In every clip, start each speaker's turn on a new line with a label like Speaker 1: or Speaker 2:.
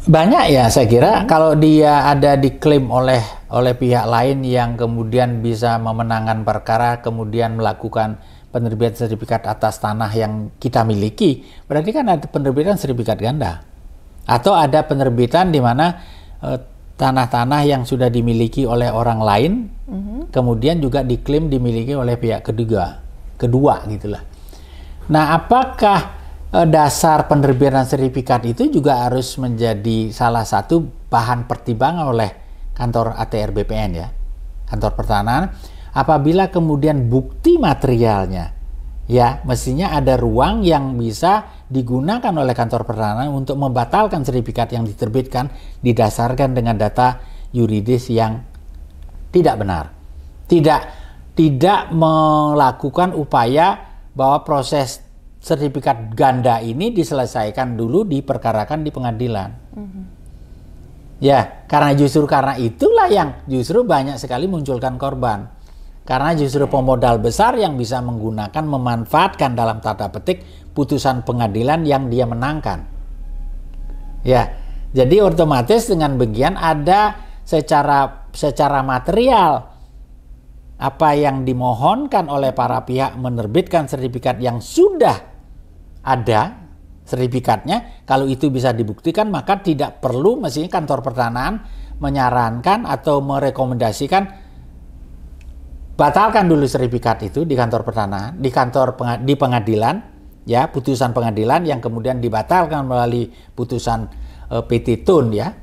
Speaker 1: Banyak ya, saya kira kalau dia ada diklaim oleh pihak lain yang kemudian bisa memenangkan perkara, kemudian melakukan penerbitan sertifikat atas tanah yang kita miliki, berarti kan ada penerbitan sertifikat ganda. Atau ada penerbitan di mana tanah-tanah yang sudah dimiliki oleh orang lain, kemudian juga diklaim dimiliki oleh pihak kedua gitulah. Nah, apakah dasar penerbitan sertifikat itu juga harus menjadi salah satu bahan pertimbangan oleh kantor ATR BPN ya, kantor pertanahan, apabila kemudian bukti materialnya ya mestinya ada ruang yang bisa digunakan oleh kantor pertanahan untuk membatalkan sertifikat yang diterbitkan didasarkan dengan data yuridis yang tidak benar, tidak melakukan upaya bahwa proses sertifikat ganda ini diselesaikan dulu, diperkarakan di pengadilan. Ya, karena itulah yang justru banyak sekali munculkan korban. Karena justru pemodal besar yang bisa menggunakan, memanfaatkan dalam tanda petik putusan pengadilan yang dia menangkan. Ya, jadi otomatis dengan bagian ada secara material apa yang dimohonkan oleh para pihak menerbitkan sertifikat yang sudah ada sertifikatnya, kalau itu bisa dibuktikan maka tidak perlu mestinya kantor pertanahan menyarankan atau merekomendasikan batalkan dulu sertifikat itu di kantor pertanahan, di pengadilan ya, putusan pengadilan yang kemudian dibatalkan melalui putusan PT Tun ya,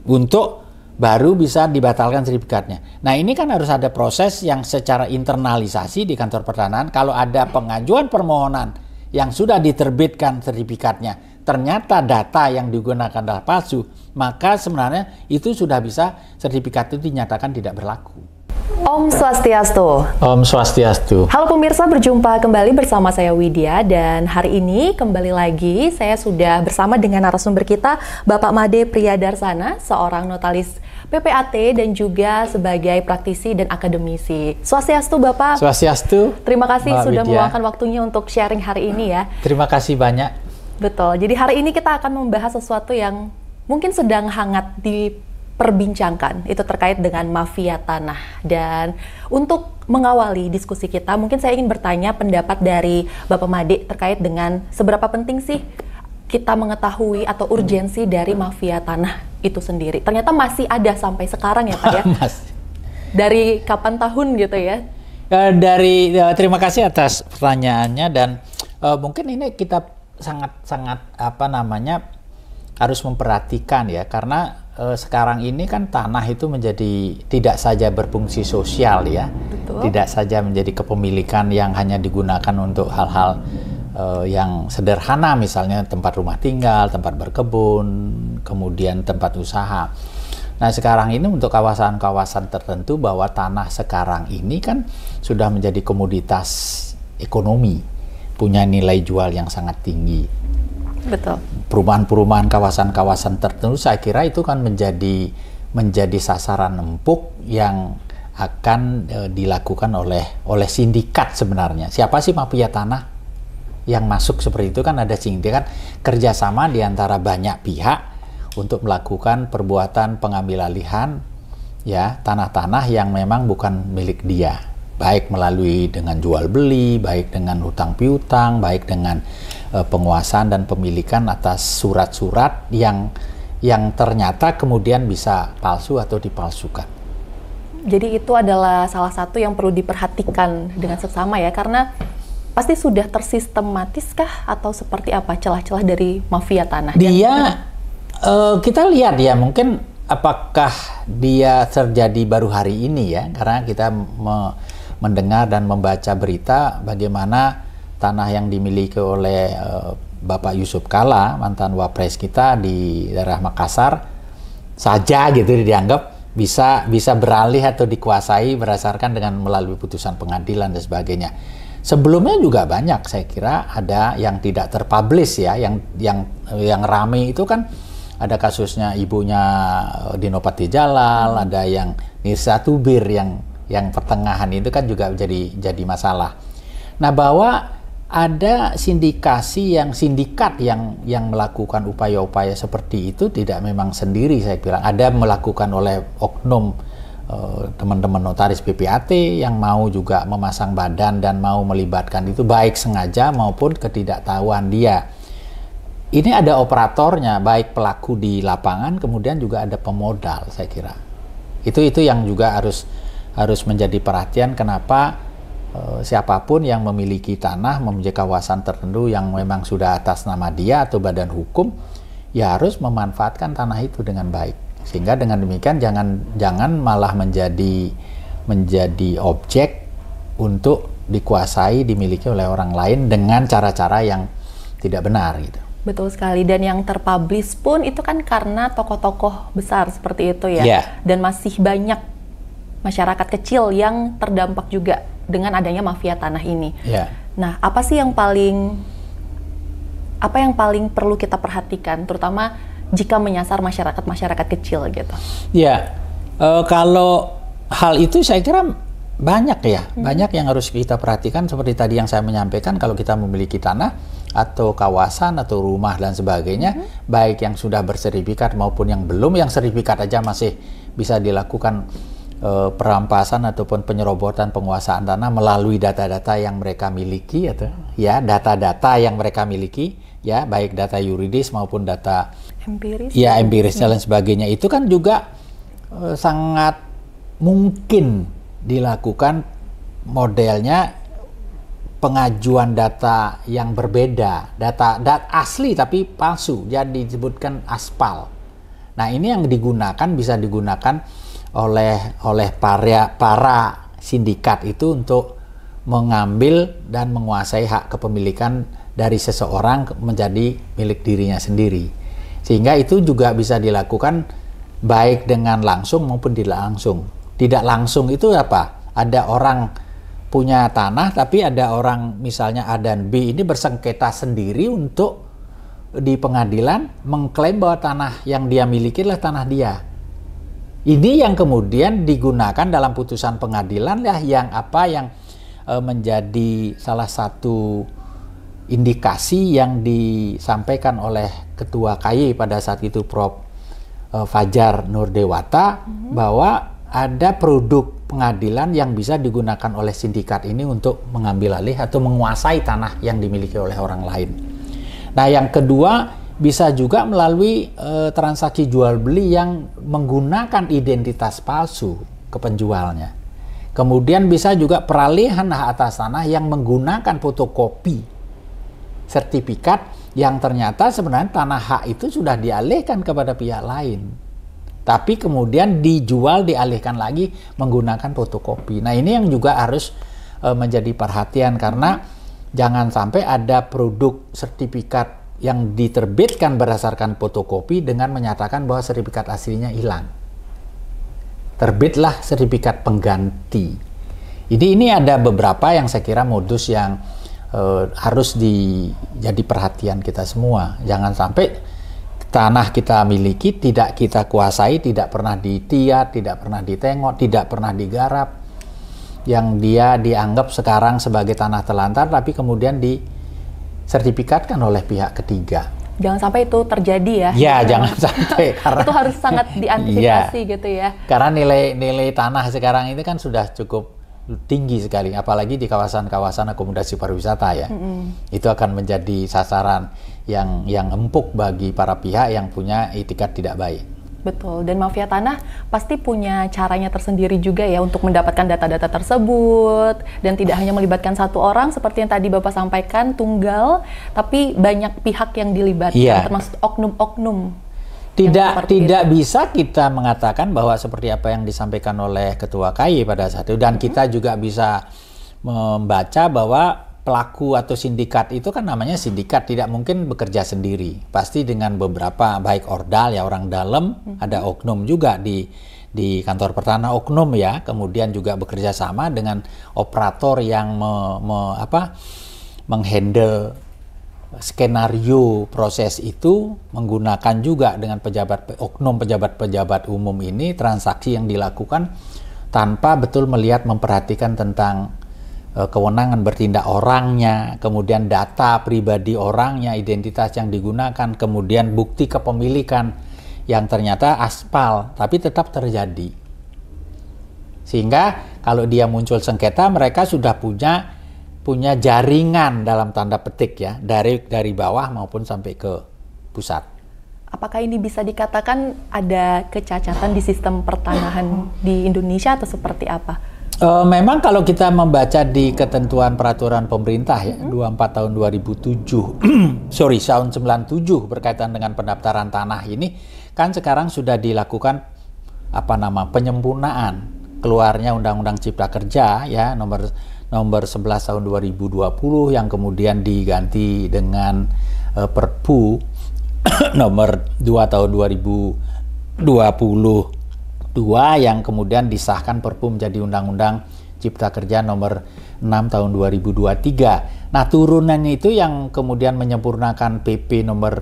Speaker 1: untuk baru bisa dibatalkan sertifikatnya. Nah, ini kan harus ada proses yang secara internalisasi di kantor pertanahan. Kalau ada pengajuan permohonan yang sudah diterbitkan sertifikatnya, ternyata data yang digunakan adalah palsu, maka sebenarnya itu sudah bisa sertifikat itu dinyatakan tidak berlaku.
Speaker 2: Om Swastiastu.
Speaker 1: Om Swastiastu.
Speaker 2: Halo pemirsa, berjumpa kembali bersama saya Widya, dan hari ini kembali lagi saya sudah bersama dengan narasumber kita, Bapak Made Priyadarsana, seorang notaris PPAT dan juga sebagai praktisi dan akademisi. Swastiastu Bapak.
Speaker 1: Swastiastu.
Speaker 2: Terima kasih
Speaker 1: Mbak
Speaker 2: sudah
Speaker 1: Widya
Speaker 2: meluangkan waktunya untuk sharing hari ini ya.
Speaker 1: Terima kasih banyak.
Speaker 2: Betul, jadi hari ini kita akan membahas sesuatu yang mungkin sedang hangat diperbincangkan, itu terkait dengan mafia tanah. Dan untuk mengawali diskusi kita, mungkin saya ingin bertanya pendapat dari Bapak Made terkait dengan seberapa penting sih kita mengetahui atau urgensi dari mafia tanah itu sendiri. Ternyata masih ada sampai sekarang ya Pak ya?
Speaker 1: Masih.
Speaker 2: Dari kapan tahun gitu ya?
Speaker 1: Terima kasih atas pertanyaannya, dan mungkin ini kita sangat harus memperhatikan ya, karena sekarang ini kan tanah itu menjadi tidak saja berfungsi sosial ya. Betul. Tidak saja menjadi kepemilikan yang hanya digunakan untuk hal-hal yang sederhana, misalnya tempat rumah tinggal, tempat berkebun, kemudian tempat usaha. Nah, sekarang ini untuk kawasan-kawasan tertentu bahwa tanah sekarang ini kan sudah menjadi komoditas ekonomi, punya nilai jual yang sangat tinggi.
Speaker 2: Betul.
Speaker 1: Perumahan-perumahan kawasan-kawasan tertentu saya kira itu kan menjadi sasaran empuk yang akan dilakukan oleh sindikat sebenarnya. Siapa sih mafia tanah yang masuk seperti itu? Kan ada sindikat kerjasama di antara banyak pihak untuk melakukan perbuatan pengambil alihan ya tanah-tanah yang memang bukan milik dia, baik melalui dengan jual beli, baik dengan hutang piutang, baik dengan penguasaan dan pemilikan atas surat-surat yang ternyata kemudian bisa palsu atau dipalsukan.
Speaker 2: Jadi itu adalah salah satu yang perlu diperhatikan dengan seksama ya, karena pasti sudah tersistematiskah atau seperti apa celah-celah dari mafia tanah?
Speaker 1: Dia kita lihat ya, mungkin apakah dia terjadi baru hari ini ya, karena kita mendengar dan membaca berita bagaimana tanah yang dimiliki oleh Bapak Yusuf Kalla, mantan wapres kita di daerah Makassar saja gitu dianggap bisa beralih atau dikuasai berdasarkan dengan melalui putusan pengadilan dan sebagainya. Sebelumnya juga banyak, saya kira ada yang tidak terpublish ya, yang rame itu kan ada kasusnya ibunya Dino Patijalal, ada yang Nirsa Tubir yang pertengahan itu kan juga jadi masalah. Nah, bahwa ada sindikat yang melakukan upaya-upaya seperti itu tidak memang sendiri, saya bilang. Ada melakukan oleh oknum teman-teman notaris BPAT yang mau juga memasang badan dan mau melibatkan itu, baik sengaja maupun ketidaktahuan dia. Ini ada operatornya, baik pelaku di lapangan, kemudian juga ada pemodal, saya kira. Itu yang juga harus menjadi perhatian, kenapa siapapun yang memiliki tanah, memiliki kawasan tertentu yang memang sudah atas nama dia atau badan hukum, ya harus memanfaatkan tanah itu dengan baik. Sehingga dengan demikian jangan malah menjadi objek untuk dikuasai, dimiliki oleh orang lain dengan cara-cara yang tidak benar gitu.
Speaker 2: Betul sekali, dan yang terpublish pun itu kan karena tokoh-tokoh besar seperti itu ya.
Speaker 1: Yeah.
Speaker 2: Dan masih banyak masyarakat kecil yang terdampak juga dengan adanya mafia tanah ini.
Speaker 1: Yeah.
Speaker 2: Nah, apa yang paling perlu kita perhatikan, terutama jika menyasar masyarakat kecil gitu?
Speaker 1: Ya, kalau hal itu saya kira banyak ya, banyak yang harus kita perhatikan, seperti tadi yang saya menyampaikan. Kalau kita memiliki tanah atau kawasan atau rumah dan sebagainya, baik yang sudah bersertifikat maupun yang belum, yang sertifikat aja masih bisa dilakukan perampasan ataupun penyerobotan penguasaan tanah melalui data-data yang mereka miliki, atau ya data-data yang mereka miliki, ya baik data yuridis maupun data
Speaker 2: empiris,
Speaker 1: ya empiris dan sebagainya. Itu kan juga sangat mungkin dilakukan modelnya pengajuan data yang berbeda, data asli tapi palsu, jadi disebutkan aspal. Nah, ini yang bisa digunakan oleh para sindikat itu untuk mengambil dan menguasai hak kepemilikan dari seseorang menjadi milik dirinya sendiri. Sehingga itu juga bisa dilakukan baik dengan langsung maupun tidak langsung. Tidak langsung itu apa? Ada orang punya tanah, tapi ada orang misalnya A dan B ini bersengketa sendiri untuk di pengadilan mengklaim bahwa tanah yang dia miliki adalah tanah dia. Ini yang kemudian digunakan dalam putusan pengadilan lah, yang menjadi salah satu indikasi yang disampaikan oleh Ketua KY pada saat itu, Prof. Fajar Nurdewata, bahwa ada produk pengadilan yang bisa digunakan oleh sindikat ini untuk mengambil alih atau menguasai tanah yang dimiliki oleh orang lain. Nah, yang kedua bisa juga melalui transaksi jual beli yang menggunakan identitas palsu ke penjualnya. Kemudian bisa juga peralihan hak atas tanah yang menggunakan fotokopi sertifikat yang ternyata sebenarnya tanah hak itu sudah dialihkan kepada pihak lain, tapi kemudian dialihkan lagi menggunakan fotokopi. Nah, ini yang juga harus menjadi perhatian, karena jangan sampai ada produk sertifikat yang diterbitkan berdasarkan fotokopi dengan menyatakan bahwa sertifikat aslinya hilang. Terbitlah sertifikat pengganti. Ini ada beberapa yang saya kira modus yang harus jadi perhatian kita semua. Jangan sampai tanah kita miliki, tidak kita kuasai, tidak pernah ditiat, tidak pernah ditengok, tidak pernah digarap, yang dia dianggap sekarang sebagai tanah telantar, tapi kemudian disertifikatkan oleh pihak ketiga.
Speaker 2: Jangan sampai itu terjadi ya.
Speaker 1: Ya, jangan sampai. Karena
Speaker 2: itu harus sangat diantisipasi gitu ya.
Speaker 1: Karena nilai tanah sekarang ini kan sudah cukup tinggi sekali, apalagi di kawasan-kawasan akomodasi pariwisata ya. Itu akan menjadi sasaran yang empuk bagi para pihak yang punya itikat tidak baik.
Speaker 2: Betul, dan mafia tanah pasti punya caranya tersendiri juga ya untuk mendapatkan data-data tersebut, dan tidak hanya melibatkan satu orang seperti yang tadi Bapak sampaikan, tunggal, tapi banyak pihak yang dilibatkan, termasuk oknum-oknum.
Speaker 1: Tidak bisa kita mengatakan bahwa seperti apa yang disampaikan oleh Ketua KY pada saat itu, dan kita juga bisa membaca bahwa pelaku atau sindikat itu kan namanya sindikat, tidak mungkin bekerja sendiri, pasti dengan beberapa, baik ordal ya, orang dalam, ada oknum juga di kantor pertanahan, oknum ya, kemudian juga bekerja sama dengan operator yang menghandle skenario proses itu, menggunakan juga dengan pejabat umum ini transaksi yang dilakukan tanpa betul memperhatikan tentang kewenangan bertindak orangnya, kemudian data pribadi orangnya, identitas yang digunakan, kemudian bukti kepemilikan yang ternyata aspal, tapi tetap terjadi. Sehingga kalau dia muncul sengketa, mereka sudah punya jaringan dalam tanda petik ya, dari bawah maupun sampai ke pusat.
Speaker 2: Apakah ini bisa dikatakan ada kecacatan di sistem pertanahan di Indonesia atau seperti apa?
Speaker 1: Memang kalau kita membaca di ketentuan peraturan pemerintah ya 24 tahun 2007 tahun 97 berkaitan dengan pendaftaran tanah ini kan sekarang sudah dilakukan penyempurnaan, keluarnya Undang-Undang Cipta Kerja ya nomor 11 tahun 2020 yang kemudian diganti dengan Perpu nomor 2 tahun 2022 yang kemudian disahkan Perpu menjadi Undang-Undang Cipta Kerja nomor 6 tahun 2023. Nah, turunan itu yang kemudian menyempurnakan PP nomor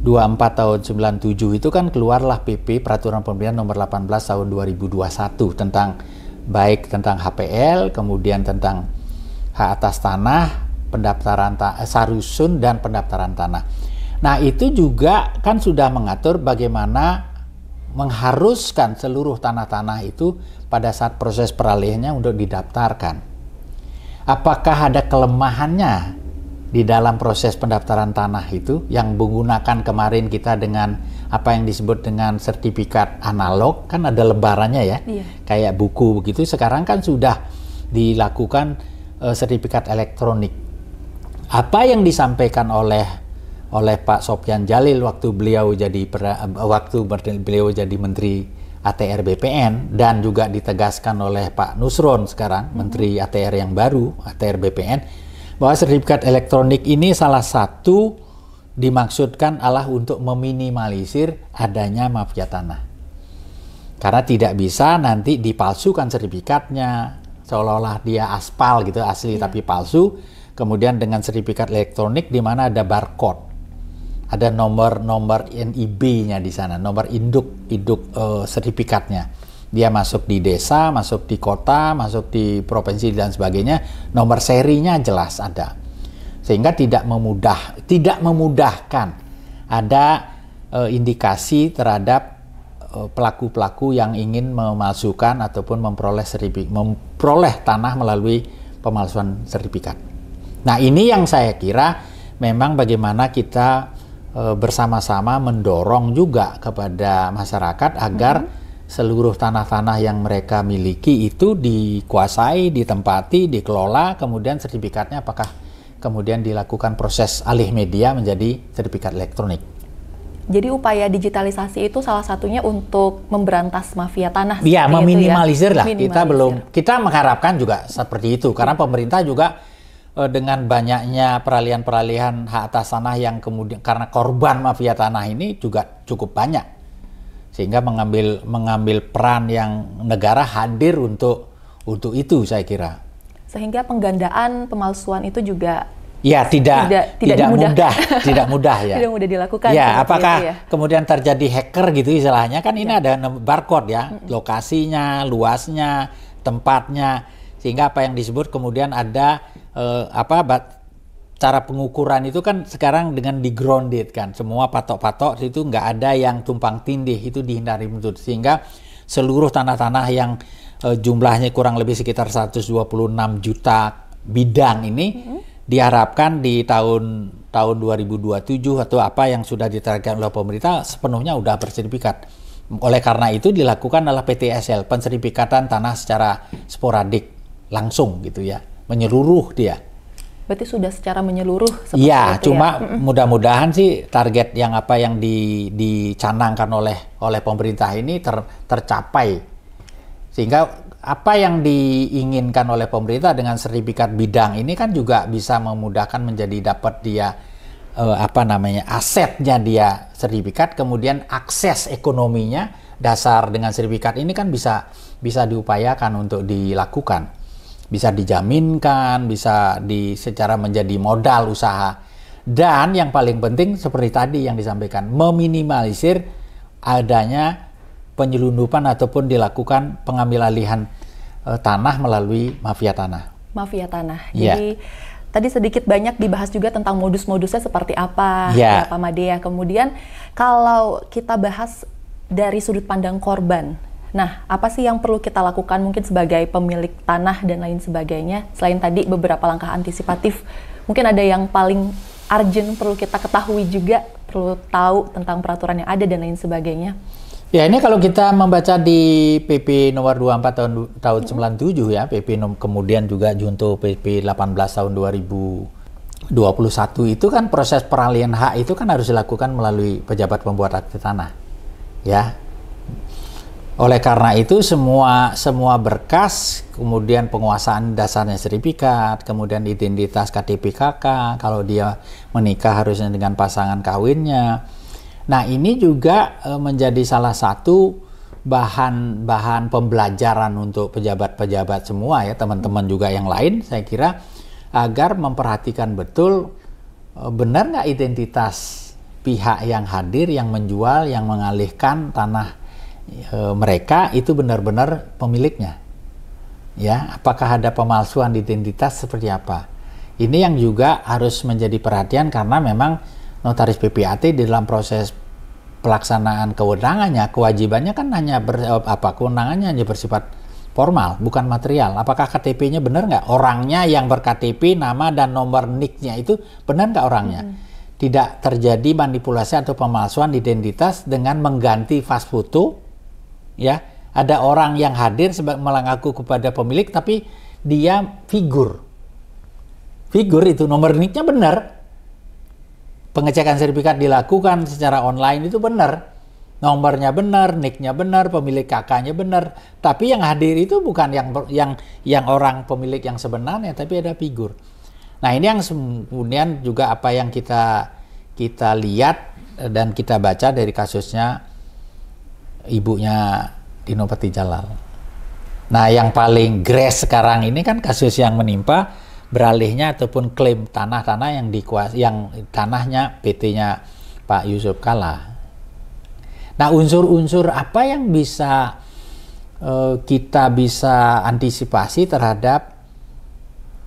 Speaker 1: 24 tahun 97 itu kan keluarlah PP Peraturan Pemerintah nomor 18 tahun 2021 tentang baik tentang HPL, kemudian tentang hak atas tanah, pendaftaran sarusun dan pendaftaran tanah. Nah, itu juga kan sudah mengatur bagaimana mengharuskan seluruh tanah-tanah itu pada saat proses peralihannya untuk didaftarkan. Apakah ada kelemahannya di dalam proses pendaftaran tanah itu yang menggunakan kemarin kita dengan apa yang disebut dengan sertifikat analog, kan ada lembarannya ya, kayak buku begitu. Sekarang kan sudah dilakukan sertifikat elektronik. Apa yang disampaikan oleh Pak Sopyan Jalil waktu beliau jadi Menteri ATR BPN dan juga ditegaskan oleh Pak Nusron sekarang Menteri ATR yang baru, ATR BPN, bahwa sertifikat elektronik ini salah satu dimaksudkan adalah untuk meminimalisir adanya mafia tanah. Karena tidak bisa nanti dipalsukan sertifikatnya, seolah-olah dia aspal gitu, asli tapi palsu. Kemudian dengan sertifikat elektronik di mana ada barcode. Ada nomor NIB-nya di sana, nomor induk sertifikatnya. Dia masuk di desa, masuk di kota, masuk di provinsi dan sebagainya, nomor serinya jelas ada. Sehingga tidak memudahkan ada indikasi terhadap pelaku-pelaku yang ingin memalsukan ataupun memperoleh tanah melalui pemalsuan sertifikat. Nah, ini yang saya kira memang bagaimana kita bersama-sama mendorong juga kepada masyarakat agar seluruh tanah-tanah yang mereka miliki itu dikuasai, ditempati, dikelola, kemudian sertifikatnya apakah kemudian dilakukan proses alih media menjadi sertifikat elektronik.
Speaker 2: Jadi upaya digitalisasi itu salah satunya untuk memberantas mafia tanah.
Speaker 1: Iya, meminimalisir lah. Kita mengharapkan juga seperti itu karena pemerintah juga dengan banyaknya peralihan hak atas tanah yang kemudian karena korban mafia tanah ini juga cukup banyak, sehingga mengambil peran yang negara hadir untuk itu, saya kira.
Speaker 2: Sehingga penggandaan pemalsuan itu juga
Speaker 1: tidak mudah ya.
Speaker 2: Tidak mudah dilakukan.
Speaker 1: Ya, apakah kemudian terjadi hacker gitu istilahnya, kan ini ada barcode ya, lokasinya, luasnya, tempatnya, sehingga apa yang disebut kemudian ada cara pengukuran itu kan sekarang dengan di-grounded kan, semua patok-patok itu nggak ada yang tumpang tindih, itu dihindari betul, sehingga seluruh tanah-tanah yang jumlahnya kurang lebih sekitar 126 juta bidang ini diharapkan di tahun 2027 atau apa yang sudah ditargetkan oleh pemerintah sepenuhnya udah bersertifikat. Oleh karena itu dilakukan adalah PTSL, pensertifikatan tanah secara sporadik langsung gitu ya, menyeluruh dia.
Speaker 2: Berarti sudah secara menyeluruh seperti
Speaker 1: ya,
Speaker 2: itu
Speaker 1: cuma mudah-mudahan sih target yang dicanangkan oleh pemerintah ini tercapai. Sehingga apa yang diinginkan oleh pemerintah dengan sertifikat bidang ini kan juga bisa memudahkan menjadi dapat dia asetnya dia sertifikat, kemudian akses ekonominya dasar dengan sertifikat ini kan bisa diupayakan untuk dilakukan. Bisa dijaminkan, bisa secara menjadi modal usaha. Dan yang paling penting seperti tadi yang disampaikan, meminimalisir adanya penyelundupan ataupun dilakukan pengambil alihan tanah melalui mafia tanah.
Speaker 2: mafia tanah.
Speaker 1: Ya.
Speaker 2: Jadi tadi sedikit banyak dibahas juga tentang modus-modusnya seperti apa,
Speaker 1: ya
Speaker 2: Pak Made. Kemudian kalau kita bahas dari sudut pandang korban, nah apa sih yang perlu kita lakukan mungkin sebagai pemilik tanah dan lain sebagainya, selain tadi beberapa langkah antisipatif, mungkin ada yang paling urgent perlu kita ketahui juga, perlu tahu tentang peraturan yang ada dan lain sebagainya.
Speaker 1: Ya, ini kalau kita membaca di PP nomor 24 tahun 97 ya, kemudian juga junto PP 18 tahun 2021 itu kan proses peralihan hak itu kan harus dilakukan melalui pejabat pembuat akte tanah. Ya. Oleh karena itu semua berkas, kemudian penguasaan dasarnya sertifikat, kemudian identitas KTP KK, kalau dia menikah harusnya dengan pasangan kawinnya. Nah, ini juga menjadi salah satu bahan pembelajaran untuk pejabat-pejabat semua ya, teman-teman juga yang lain, saya kira, agar memperhatikan betul benar nggak identitas pihak yang hadir, yang menjual, yang mengalihkan tanah mereka itu benar-benar pemiliknya. Ya, apakah ada pemalsuan identitas seperti apa? Ini yang juga harus menjadi perhatian karena memang notaris PPAT di dalam proses pelaksanaan kewenangannya, kewajibannya kan hanya kewenangannya hanya bersifat formal, bukan material. Apakah KTP-nya benar nggak? Orangnya yang ber-KTP, nama dan nomor NIK-nya itu benar nggak orangnya? Tidak terjadi manipulasi atau pemalsuan identitas dengan mengganti fast foto, ya. Ada orang yang hadir mengaku kepada pemilik, tapi dia figur itu nomor NIK-nya benar. Pengecekan sertifikat dilakukan secara online itu benar, nomornya benar, NIK-nya benar, pemilik KK-nya benar, tapi yang hadir itu bukan yang orang pemilik yang sebenarnya, tapi ada figur. Nah, ini yang kemudian juga apa yang kita lihat dan kita baca dari kasusnya ibunya Dino Patijalal. Nah, yang paling gres sekarang ini kan kasus yang menimpa beralihnya ataupun klaim tanah-tanah yang tanahnya PT-nya Pak Yusuf Kalla. Nah, unsur-unsur apa yang bisa kita bisa antisipasi terhadap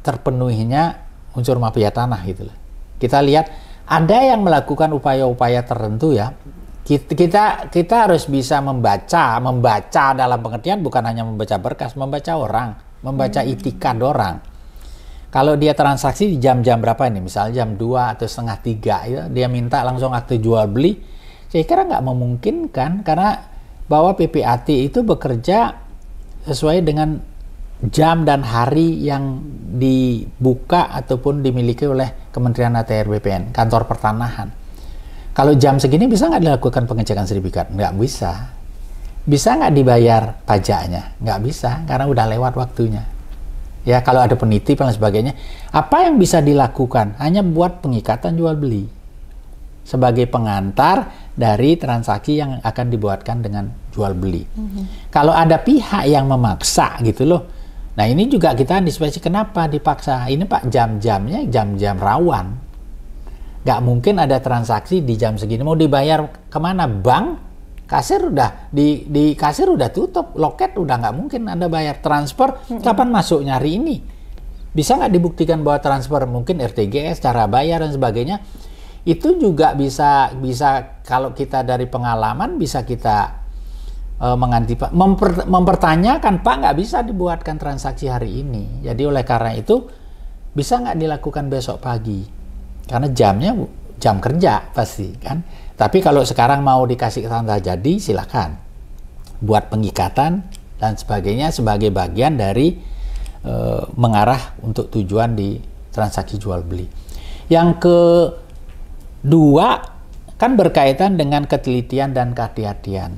Speaker 1: terpenuhinya unsur mafia tanah gitu loh. Kita lihat ada yang melakukan upaya-upaya tertentu ya. Kita harus bisa membaca dalam pengertian bukan hanya membaca berkas, membaca orang, membaca itikad orang. Kalau dia transaksi di jam-jam berapa ini, misalnya jam 2 atau setengah 3, ya, dia minta langsung akte jual beli, saya kira nggak memungkinkan karena bahwa PPAT itu bekerja sesuai dengan jam dan hari yang dibuka ataupun dimiliki oleh Kementerian ATR BPN, kantor pertanahan. Kalau jam segini bisa nggak dilakukan pengecekan sertifikat? Nggak bisa. Bisa nggak dibayar pajaknya? Nggak bisa, karena udah lewat waktunya. Ya, kalau ada penitip dan sebagainya, apa yang bisa dilakukan? Hanya buat pengikatan jual beli sebagai pengantar dari transaksi yang akan dibuatkan dengan jual beli. Kalau ada pihak yang memaksa gitu loh, nah ini juga kita antisipasi kenapa dipaksa. Ini Pak jam-jamnya jam-jam rawan, nggak mungkin ada transaksi di jam segini. Mau dibayar kemana? Bank? Kasir udah di kasir udah tutup, loket udah nggak mungkin Anda bayar. Transfer kapan masuknya hari ini? Bisa nggak dibuktikan bahwa transfer mungkin RTGS, cara bayar dan sebagainya? Itu juga bisa kalau kita dari pengalaman bisa kita mempertanyakan, Pak nggak bisa dibuatkan transaksi hari ini. Jadi oleh karena itu bisa nggak dilakukan besok pagi? Karena jamnya jam kerja pasti kan. Tapi kalau sekarang mau dikasih tanda jadi, silakan buat pengikatan dan sebagainya sebagai bagian dari mengarah untuk tujuan di transaksi jual beli. Yang kedua kan berkaitan dengan ketelitian dan kehati-hatian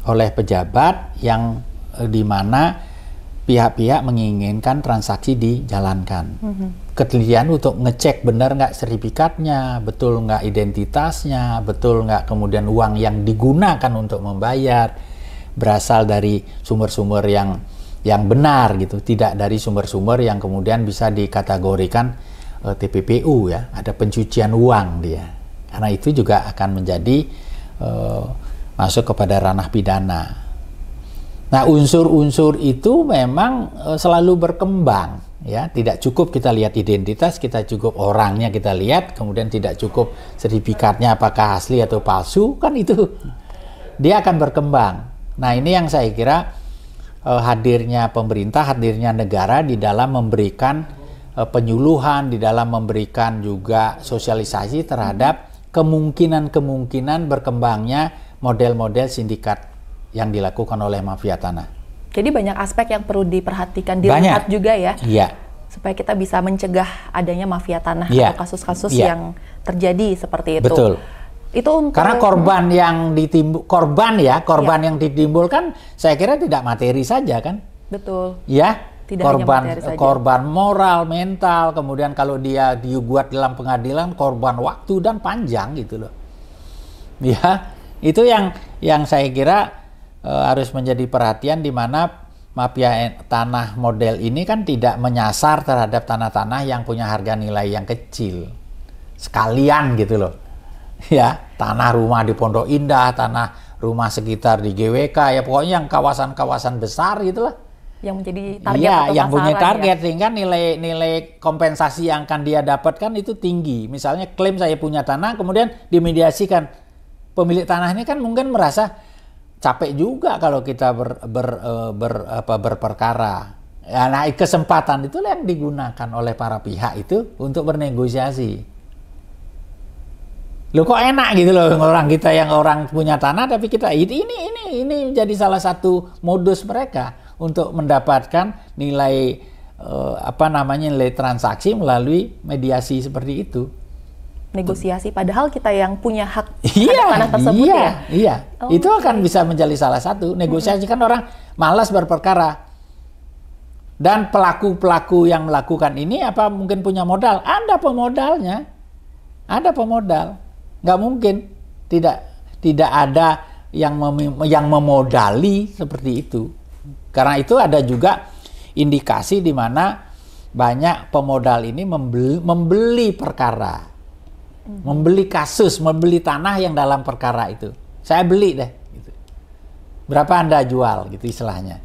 Speaker 1: oleh pejabat yang di mana pihak-pihak menginginkan transaksi dijalankan. Ketelitian untuk ngecek benar nggak sertifikatnya, betul nggak identitasnya, betul nggak kemudian uang yang digunakan untuk membayar berasal dari sumber-sumber yang benar gitu, tidak dari sumber-sumber yang kemudian bisa dikategorikan TPPU ya, ada pencucian uang dia. Karena itu juga akan menjadi masuk kepada ranah pidana. Nah, unsur-unsur itu memang selalu berkembang, ya. Tidak cukup kita lihat identitas, kita cukup orangnya kita lihat, kemudian tidak cukup sertifikatnya apakah asli atau palsu, kan itu. Dia akan berkembang. Nah, ini yang saya kira hadirnya pemerintah, hadirnya negara di dalam memberikan penyuluhan, di dalam memberikan juga sosialisasi terhadap kemungkinan-kemungkinan berkembangnya model-model sindikat yang dilakukan oleh mafia tanah.
Speaker 2: Jadi banyak aspek yang perlu diperhatikan, dilihat juga ya,
Speaker 1: iya,
Speaker 2: supaya kita bisa mencegah adanya mafia tanah
Speaker 1: iya,
Speaker 2: atau kasus-kasus
Speaker 1: iya,
Speaker 2: yang terjadi seperti itu.
Speaker 1: Betul.
Speaker 2: Itu untuk
Speaker 1: karena korban yang yang ditimbulkan, saya kira tidak materi saja kan.
Speaker 2: Betul.
Speaker 1: Ya,
Speaker 2: tidak
Speaker 1: korban
Speaker 2: hanya materi saja.
Speaker 1: Korban moral, mental, kemudian kalau dia dibuat dalam pengadilan korban waktu dan panjang gitu loh. Ya, itu yang saya kira harus menjadi perhatian, di mana mafia tanah model ini kan tidak menyasar terhadap tanah-tanah yang punya harga nilai yang kecil sekalian gitu loh. Ya, tanah rumah di Pondok Indah, tanah rumah sekitar di GWK, ya pokoknya yang kawasan-kawasan besar gitulah.
Speaker 2: Yang menjadi target
Speaker 1: ya,
Speaker 2: atau
Speaker 1: yang punya target
Speaker 2: ya.
Speaker 1: Sehingga nilai kompensasi yang akan dia dapatkan itu tinggi. Misalnya klaim saya punya tanah, kemudian dimediasikan. Pemilik tanah ini kan mungkin merasa capek juga kalau kita berperkara. Ya, nah, kesempatan itulah yang digunakan oleh para pihak itu untuk bernegosiasi. Loh, kok enak gitu loh orang kita yang orang punya tanah, tapi kita ini jadi salah satu modus mereka untuk mendapatkan nilai nilai transaksi melalui mediasi seperti itu.
Speaker 2: Negosiasi, padahal kita yang punya hak tanah tersebut ya.
Speaker 1: Iya, itu akan bisa menjadi salah satu negosiasi. Kan orang malas berperkara, dan pelaku-pelaku yang melakukan ini apa mungkin punya modal? Ada pemodalnya, ada pemodal. Nggak mungkin tidak ada yang memodali seperti itu. Karena itu ada juga indikasi di mana banyak pemodal ini membeli perkara. Membeli kasus, membeli tanah yang dalam perkara itu. Saya beli deh. Gitu. Berapa Anda jual, gitu istilahnya.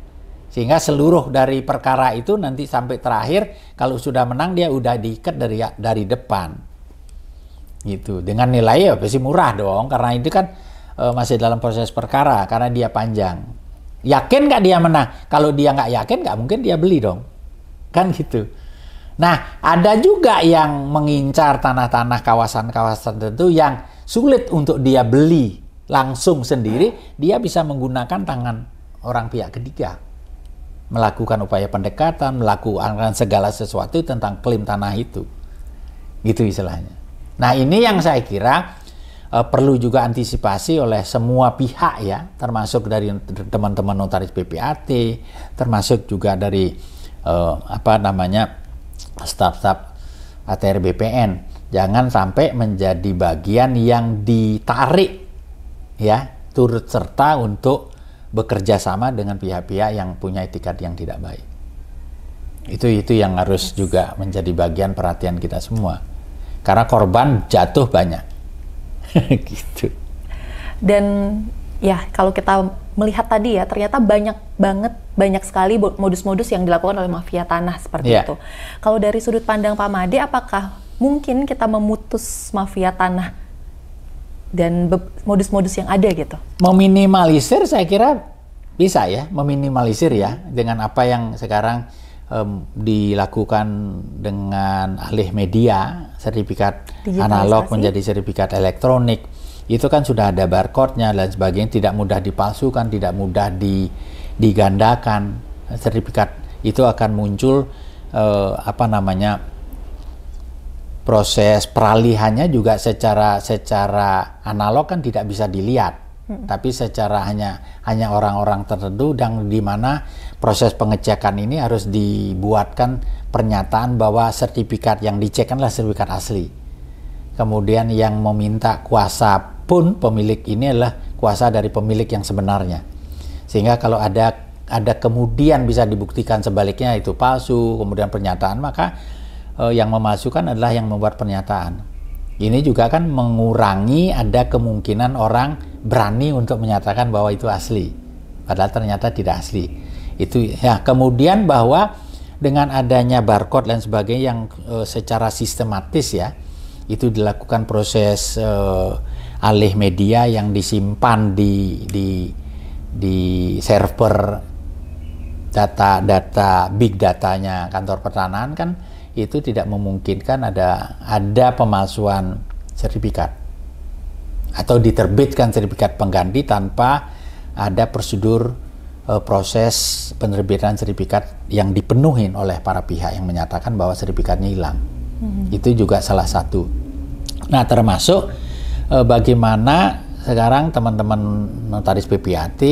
Speaker 1: Sehingga seluruh dari perkara itu nanti sampai terakhir, kalau sudah menang dia udah diikat dari depan. Gitu. Dengan nilai ya pasti murah dong, karena itu kan masih dalam proses perkara, karena dia panjang. Yakin nggak dia menang? Kalau dia nggak yakin, nggak mungkin dia beli dong. Kan gitu. Nah, ada juga yang mengincar tanah-tanah kawasan-kawasan tertentu yang sulit untuk dia beli langsung sendiri, dia bisa menggunakan tangan orang pihak ketiga. Melakukan upaya pendekatan, melakukan segala sesuatu tentang klaim tanah itu. Gitu istilahnya. Nah, ini yang saya kira perlu juga antisipasi oleh semua pihak ya, termasuk dari teman-teman notaris PPAT, termasuk juga dari staf-staf ATR BPN. Jangan sampai menjadi bagian yang ditarik ya, turut serta untuk bekerja sama dengan pihak-pihak yang punya etikat yang tidak baik. Itu yang harus juga menjadi bagian perhatian kita semua. Karena korban jatuh banyak. Gitu.
Speaker 2: Dan ya, kalau kita melihat tadi ya, ternyata banyak sekali modus-modus yang dilakukan oleh mafia tanah seperti itu. Kalau dari sudut pandang Pak Made, apakah mungkin kita memutus mafia tanah dan modus-modus yang ada gitu?
Speaker 1: Meminimalisir, saya kira bisa ya, meminimalisir ya, dengan apa yang sekarang dilakukan dengan alih media, sertifikat analog menjadi sertifikat elektronik. Itu kan sudah ada barcode-nya dan sebagainya, tidak mudah dipalsukan, tidak mudah digandakan. Sertifikat itu akan muncul proses peralihannya juga secara analog kan tidak bisa dilihat. Tapi secara hanya orang-orang tertentu, dan di mana proses pengecekan ini harus dibuatkan pernyataan bahwa sertifikat yang dicek adalah sertifikat asli. Kemudian yang meminta kuasa pun pemilik ini adalah kuasa dari pemilik yang sebenarnya. Sehingga kalau ada kemudian bisa dibuktikan sebaliknya itu palsu, kemudian pernyataan, maka yang memalsukan adalah yang membuat pernyataan. Ini juga kan mengurangi ada kemungkinan orang berani untuk menyatakan bahwa itu asli. padahal ternyata tidak asli. Itu ya. Kemudian bahwa dengan adanya barcode dan sebagainya yang secara sistematis ya, itu dilakukan proses alih media yang disimpan di server data big datanya kantor pertanahan, kan itu tidak memungkinkan ada pemalsuan sertifikat atau diterbitkan sertifikat pengganti tanpa ada prosedur proses penerbitan sertifikat yang dipenuhi oleh para pihak yang menyatakan bahwa sertifikatnya hilang. Itu juga salah satu. Nah, termasuk bagaimana sekarang teman-teman notaris PPAT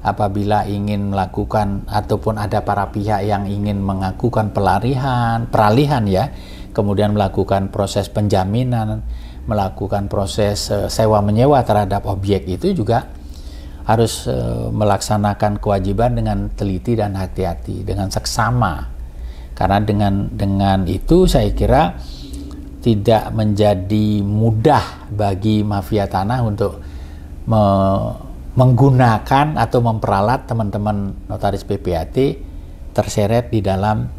Speaker 1: apabila ingin melakukan ataupun ada para pihak yang ingin melakukan peralihan ya, kemudian melakukan proses penjaminan, melakukan proses sewa menyewa terhadap objek, itu juga harus melaksanakan kewajiban dengan teliti dan hati-hati, dengan seksama. Karena dengan itu saya kira tidak menjadi mudah bagi mafia tanah untuk menggunakan atau memperalat teman-teman notaris PPAT terseret di dalam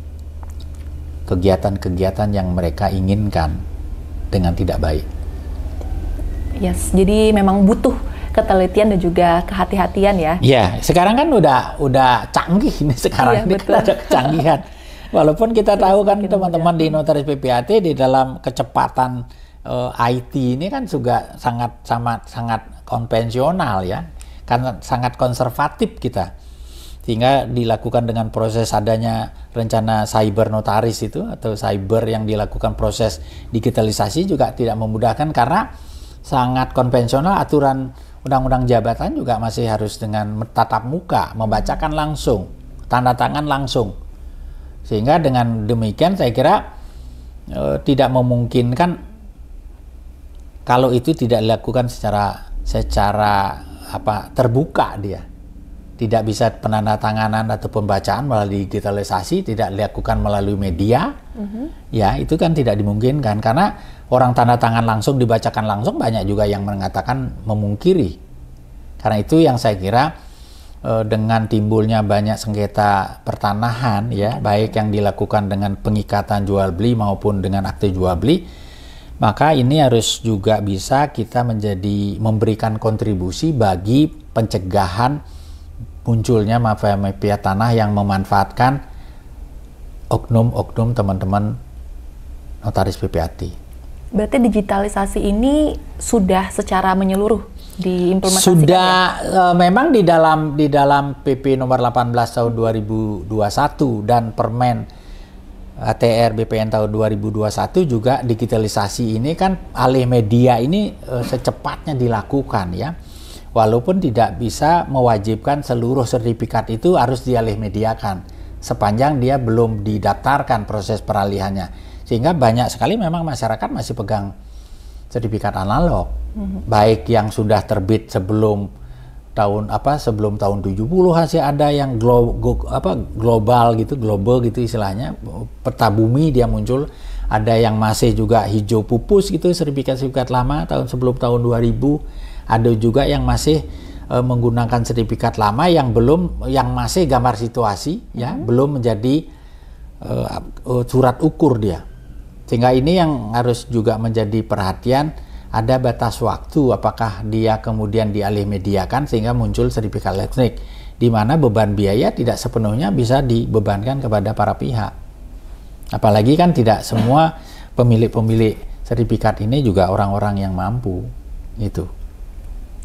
Speaker 1: kegiatan-kegiatan yang mereka inginkan dengan tidak baik.
Speaker 2: Yes, jadi memang butuh ketelitian dan juga kehati-hatian ya.
Speaker 1: Ya, sekarang kan udah canggih ini sekarang, ini kan ada kecanggihan. Walaupun kita tahu kan teman-teman di notaris PPAT di dalam kecepatan IT ini kan juga sangat konvensional ya. Karena sangat konservatif kita, sehingga dilakukan dengan proses adanya rencana cyber notaris itu atau cyber yang dilakukan proses digitalisasi juga tidak memudahkan karena sangat konvensional. Aturan undang-undang jabatan juga masih harus dengan tatap muka, membacakan langsung, tanda tangan langsung, sehingga dengan demikian saya kira tidak memungkinkan kalau itu tidak dilakukan secara terbuka. Dia tidak bisa penandatanganan atau pembacaan melalui digitalisasi, tidak dilakukan melalui media. Ya, itu kan tidak dimungkinkan karena orang tanda tangan langsung, dibacakan langsung, banyak juga yang mengatakan memungkiri. Karena itu yang saya kira dengan timbulnya banyak sengketa pertanahan ya, baik yang dilakukan dengan pengikatan jual beli maupun dengan akte jual beli, maka ini harus juga bisa kita memberikan kontribusi bagi pencegahan munculnya mafia tanah yang memanfaatkan oknum-oknum teman-teman notaris PPAT.
Speaker 2: Berarti digitalisasi ini sudah secara menyeluruh diimplementasikan?
Speaker 1: Sudah memang di dalam PP nomor 18 tahun 2021 dan Permen ATR BPN tahun 2021 juga digitalisasi ini kan alih media ini secepatnya dilakukan ya. Walaupun tidak bisa mewajibkan seluruh sertifikat itu harus dialih mediakan sepanjang dia belum didaftarkan proses peralihannya. Sehingga banyak sekali memang masyarakat masih pegang sertifikat analog. Baik yang sudah terbit sebelum tahun 70 masih ada yang global gitu istilahnya, peta bumi dia muncul, ada yang masih juga hijau pupus gitu sertifikat lama sebelum tahun 2000, ada juga yang masih menggunakan sertifikat lama yang masih gambar situasi ya, belum menjadi surat ukur dia. Sehingga ini yang harus juga menjadi perhatian. Ada batas waktu apakah dia kemudian dialih mediakan sehingga muncul sertifikat elektronik, di mana beban biaya tidak sepenuhnya bisa dibebankan kepada para pihak. Apalagi kan tidak semua pemilik sertifikat ini juga orang-orang yang mampu gitu.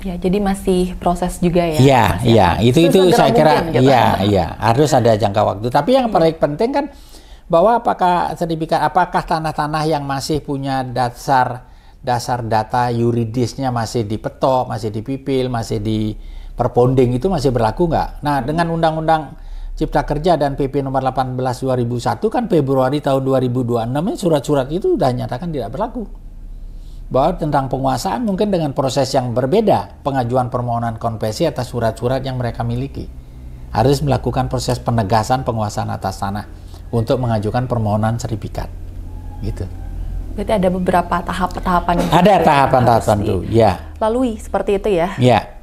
Speaker 2: Ya, jadi masih proses juga ya.
Speaker 1: Iya, itu saya kira
Speaker 2: gitu.
Speaker 1: Iya, harus ada jangka waktu. Tapi yang paling penting kan bahwa apakah tanah-tanah yang masih punya dasar data yuridisnya masih dipetok, masih dipipil, masih diperponding, itu masih berlaku nggak? Nah, dengan Undang-Undang Cipta Kerja dan PP nomor 18 2001 kan Februari tahun 2026 ini surat-surat itu sudah nyatakan tidak berlaku. Bahwa tentang penguasaan mungkin dengan proses yang berbeda, pengajuan permohonan konversi atas surat-surat yang mereka miliki. Harus melakukan proses penegasan penguasaan atas tanah untuk mengajukan permohonan sertifikat. Gitu.
Speaker 2: Berarti ada beberapa tahapan-tahapan.
Speaker 1: Ada tahapan-tahapan tuh, ya.
Speaker 2: Lalui seperti itu ya?
Speaker 1: Ya.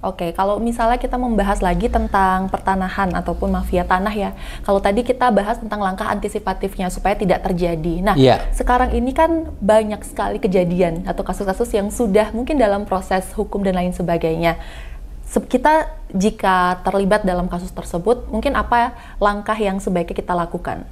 Speaker 2: Oke, kalau misalnya kita membahas lagi tentang pertanahan ataupun mafia tanah ya. Kalau tadi kita bahas tentang langkah antisipatifnya supaya tidak terjadi. Nah, sekarang ini kan banyak sekali kejadian atau kasus-kasus yang sudah mungkin dalam proses hukum dan lain sebagainya. Kita jika terlibat dalam kasus tersebut, mungkin apa langkah yang sebaiknya kita lakukan?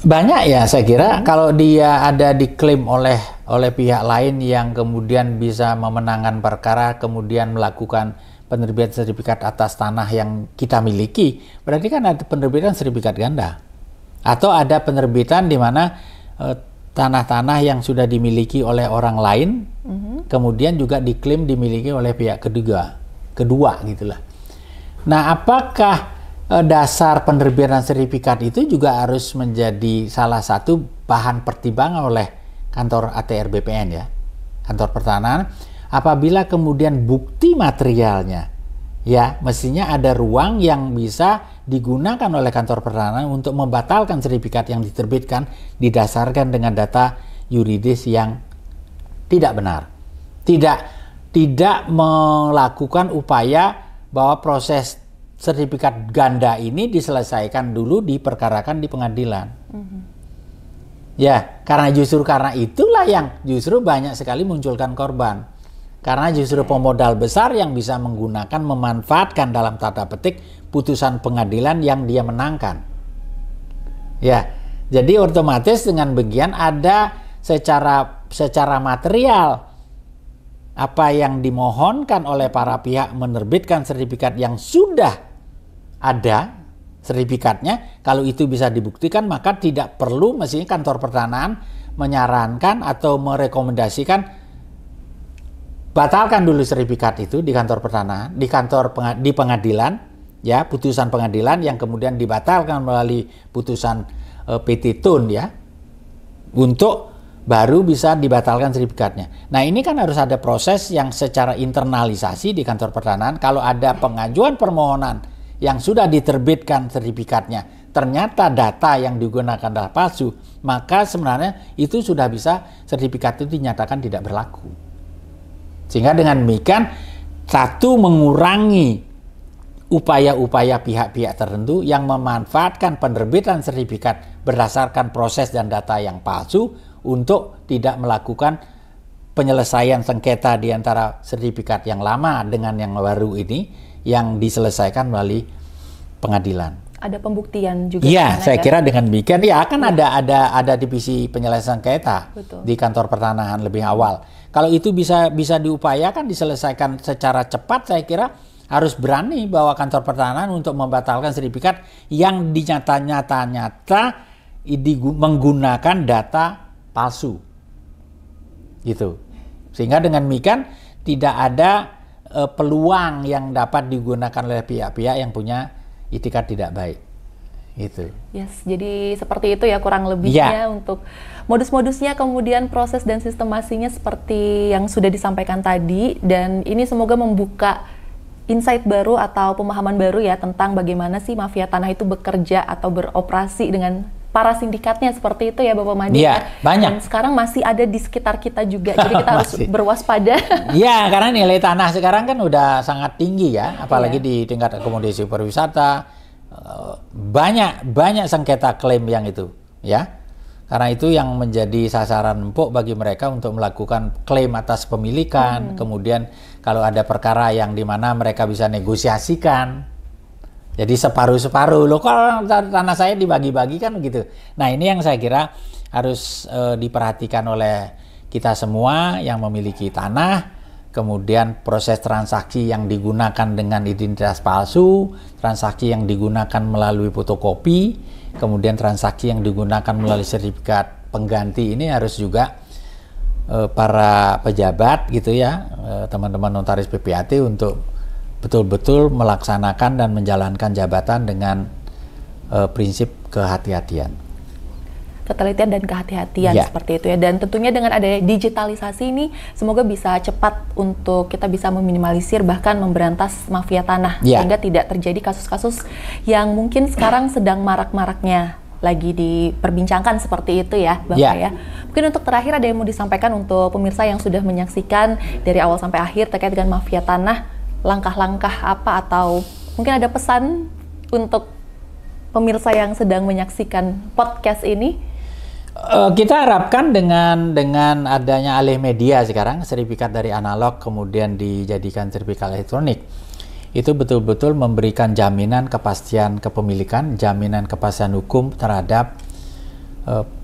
Speaker 1: Banyak ya, saya kira kalau dia ada diklaim oleh pihak lain yang kemudian bisa memenangkan perkara, kemudian melakukan penerbitan sertifikat atas tanah yang kita miliki, berarti kan ada penerbitan sertifikat ganda. Atau ada penerbitan di mana tanah-tanah yang sudah dimiliki oleh orang lain, kemudian juga diklaim dimiliki oleh pihak kedua gitulah. Nah, apakah dasar penerbitan sertifikat itu juga harus menjadi salah satu bahan pertimbangan oleh kantor ATR BPN ya, kantor pertanahan, apabila kemudian bukti materialnya ya mestinya ada ruang yang bisa digunakan oleh kantor pertanahan untuk membatalkan sertifikat yang diterbitkan didasarkan dengan data yuridis yang tidak benar, tidak melakukan upaya bahwa proses sertifikat ganda ini diselesaikan dulu, diperkarakan di pengadilan. Ya, karena itulah yang justru banyak sekali munculkan korban. Karena justru pemodal besar yang bisa menggunakan, memanfaatkan dalam tanda petik putusan pengadilan yang dia menangkan. Ya, jadi otomatis dengan bagian ada secara material apa yang dimohonkan oleh para pihak menerbitkan sertifikat yang sudah ada sertifikatnya, kalau itu bisa dibuktikan maka tidak perlu mestinya kantor pertanahan menyarankan atau merekomendasikan batalkan dulu sertifikat itu di kantor pertanahan, di pengadilan ya, putusan pengadilan yang kemudian dibatalkan melalui putusan PT Tun ya, untuk baru bisa dibatalkan sertifikatnya. Nah, ini kan harus ada proses yang secara internalisasi di kantor pertanahan. Kalau ada pengajuan permohonan yang sudah diterbitkan sertifikatnya, ternyata data yang digunakan adalah palsu, maka sebenarnya itu sudah bisa sertifikat itu dinyatakan tidak berlaku. Sehingga dengan demikian, satu, mengurangi upaya-upaya pihak-pihak tertentu yang memanfaatkan penerbitan sertifikat berdasarkan proses dan data yang palsu untuk tidak melakukan penyelesaian sengketa di antara sertifikat yang lama dengan yang baru ini yang diselesaikan melalui pengadilan.
Speaker 2: Ada pembuktian juga.
Speaker 1: Iya, saya kira dengan demikian ya akan ada divisi penyelesaian sengketa di kantor pertanahan lebih awal. Kalau itu bisa diupayakan diselesaikan secara cepat, saya kira harus berani bahwa kantor pertanahan untuk membatalkan sertifikat yang nyata-nyata menggunakan data palsu. Gitu. Sehingga dengan demikian tidak ada peluang yang dapat digunakan oleh pihak-pihak yang punya itikat tidak baik. Gitu.
Speaker 2: Yes, jadi seperti itu ya kurang lebihnya untuk modus-modusnya, kemudian proses dan sistemasinya seperti yang sudah disampaikan tadi, dan ini semoga membuka insight baru atau pemahaman baru ya tentang bagaimana sih mafia tanah itu bekerja atau beroperasi dengan para sindikatnya seperti itu ya Bapak Made.
Speaker 1: Iya, banyak.
Speaker 2: Dan sekarang masih ada di sekitar kita juga, jadi kita harus berwaspada.
Speaker 1: Iya, karena nilai tanah sekarang kan udah sangat tinggi ya, apalagi di tingkat akomodasi pariwisata, banyak sengketa klaim yang itu, ya. Karena itu yang menjadi sasaran empuk bagi mereka untuk melakukan klaim atas pemilikan, kemudian kalau ada perkara yang dimana mereka bisa negosiasikan. Jadi separuh-separuh, loh kalau tanah saya dibagi-bagi kan begitu. Nah, ini yang saya kira harus diperhatikan oleh kita semua yang memiliki tanah, kemudian proses transaksi yang digunakan dengan identitas palsu, transaksi yang digunakan melalui fotokopi, kemudian transaksi yang digunakan melalui sertifikat pengganti, ini harus juga para pejabat gitu ya, teman-teman notaris PPAT untuk betul-betul melaksanakan dan menjalankan jabatan dengan prinsip kehati-hatian.
Speaker 2: Ketelitian dan kehati-hatian seperti itu ya. Dan tentunya dengan adanya digitalisasi ini semoga bisa cepat untuk kita bisa meminimalisir bahkan memberantas mafia tanah sehingga tidak terjadi kasus-kasus yang mungkin sekarang sedang marak-maraknya lagi diperbincangkan seperti itu ya, Bapak ya. Mungkin untuk terakhir ada yang mau disampaikan untuk pemirsa yang sudah menyaksikan dari awal sampai akhir terkait dengan mafia tanah, langkah-langkah apa atau mungkin ada pesan untuk pemirsa yang sedang menyaksikan podcast ini?
Speaker 1: Kita harapkan dengan adanya alih media sekarang, sertifikat dari analog kemudian dijadikan sertifikat elektronik, itu betul-betul memberikan jaminan kepastian kepemilikan, jaminan kepastian hukum terhadap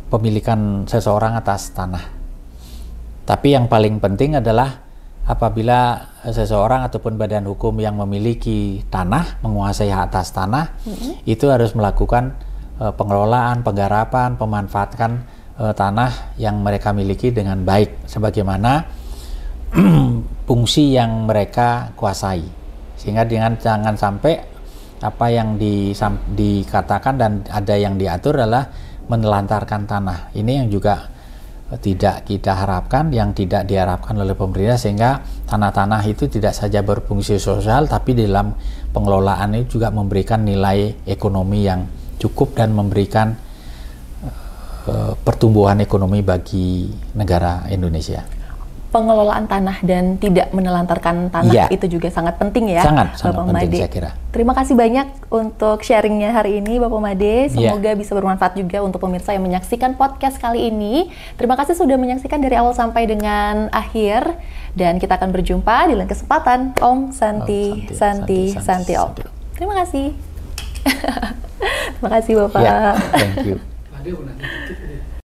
Speaker 1: pemilikan seseorang atas tanah. Tapi yang paling penting adalah apabila seseorang ataupun badan hukum yang memiliki tanah, menguasai hak atas tanah, itu harus melakukan pengelolaan, penggarapan, pemanfaatan tanah yang mereka miliki dengan baik sebagaimana fungsi yang mereka kuasai, sehingga jangan sampai apa yang dikatakan dan ada yang diatur adalah menelantarkan tanah. Ini yang juga tidak kita harapkan, yang tidak diharapkan oleh pemerintah, sehingga tanah-tanah itu tidak saja berfungsi sosial tapi dalam pengelolaan itu juga memberikan nilai ekonomi yang cukup dan memberikan pertumbuhan ekonomi bagi negara Indonesia.
Speaker 2: Pengelolaan tanah dan tidak menelantarkan tanah itu juga sangat penting ya,
Speaker 1: sangat
Speaker 2: Bapak
Speaker 1: penting,
Speaker 2: Made.
Speaker 1: saya kira.
Speaker 2: Terima kasih banyak untuk sharingnya hari ini, Bapak Made. Semoga bisa bermanfaat juga untuk pemirsa yang menyaksikan podcast kali ini. Terima kasih sudah menyaksikan dari awal sampai dengan akhir. Dan kita akan berjumpa di lain kesempatan. Om Santi Om. Terima kasih. Terima kasih Bapak.
Speaker 1: Thank you.